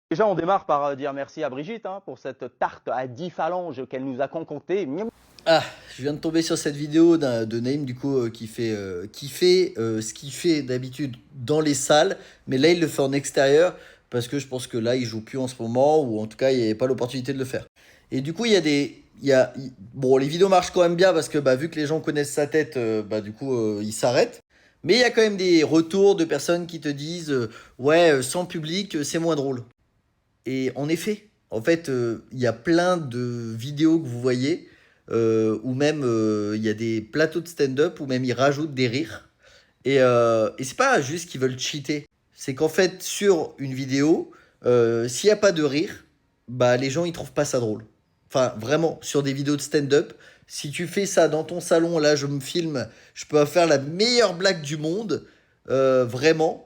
Déjà, on démarre par dire merci à Brigitte pour cette tarte à 10 phalanges qu'elle nous a concoctée. Miam. Ah, je viens de tomber sur cette vidéo de Naïm du coup qui fait ce qu'il fait d'habitude dans les salles, mais là il le fait en extérieur parce que je pense que là il joue plus en ce moment ou en tout cas il n'y avait pas l'opportunité de le faire. Et du coup il y a bon, les vidéos marchent quand même bien parce que bah, vu que les gens connaissent sa tête, bah du coup ils s'arrêtent. Mais il y a quand même des retours de personnes qui te disent ouais, sans public c'est moins drôle. Et en effet, en fait, il y a plein de vidéos que vous voyez, où même il y a des plateaux de stand-up où même ils rajoutent des rires. Et c'est pas juste qu'ils veulent cheater. C'est qu'en fait, sur une vidéo, s'il n'y a pas de rire, bah les gens ils trouvent pas ça drôle. Enfin, vraiment, sur des vidéos de stand-up, si tu fais ça dans ton salon, là je me filme, je peux faire la meilleure blague du monde, vraiment.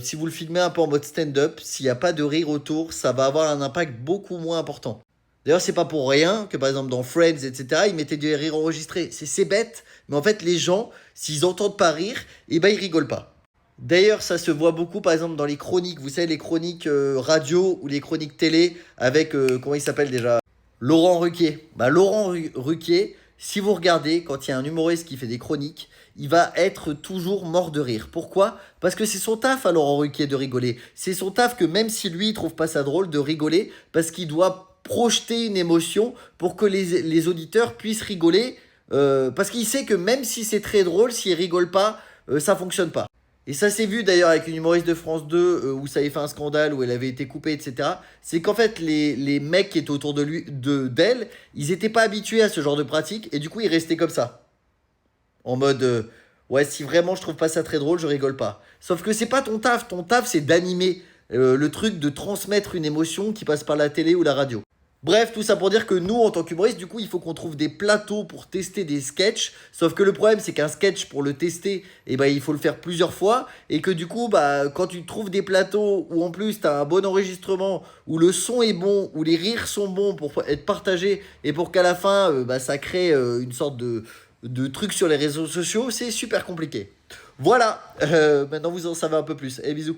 Si vous le filmez un peu en mode stand-up, s'il n'y a pas de rire autour, ça va avoir un impact beaucoup moins important. D'ailleurs, c'est pas pour rien que par exemple dans Friends, etc., ils mettaient des rires enregistrés. C'est bête, mais en fait, les gens, s'ils entendent pas rire, eh ben ils rigolent pas. D'ailleurs, ça se voit beaucoup par exemple dans les chroniques, vous savez, les chroniques radio ou les chroniques télé avec, comment il s'appelle déjà, Laurent Ruquier. Bah, Laurent Ruquier, si vous regardez, quand il y a un humoriste qui fait des chroniques, il va être toujours mort de rire. Pourquoi? Parce que c'est son taf à Laurent Ruquier de rigoler. C'est son taf que même si lui il trouve pas ça drôle de rigoler, parce qu'il doit projeter une émotion pour que les auditeurs puissent rigoler. Parce qu'il sait que même si c'est très drôle, s'il rigole pas, ça fonctionne pas. Et ça s'est vu d'ailleurs avec une humoriste de France 2 où ça avait fait un scandale, où elle avait été coupée, etc. C'est qu'en fait, les mecs qui étaient autour de lui, d'elle, ils étaient pas habitués à ce genre de pratique et du coup, ils restaient comme ça. En mode, ouais, si vraiment je trouve pas ça très drôle, je rigole pas. Sauf que c'est pas ton taf. Ton taf, c'est d'animer le truc, de transmettre une émotion qui passe par la télé ou la radio. Bref, tout ça pour dire que nous, en tant qu'humoristes, du coup, il faut qu'on trouve des plateaux pour tester des sketchs. Sauf que le problème, c'est qu'un sketch, pour le tester, eh ben, il faut le faire plusieurs fois. Et que du coup, bah, quand tu trouves des plateaux où en plus, tu as un bon enregistrement, où le son est bon, où les rires sont bons pour être partagés, et pour qu'à la fin, bah, ça crée une sorte de truc sur les réseaux sociaux, c'est super compliqué. Voilà, maintenant vous en savez un peu plus. Et bisous.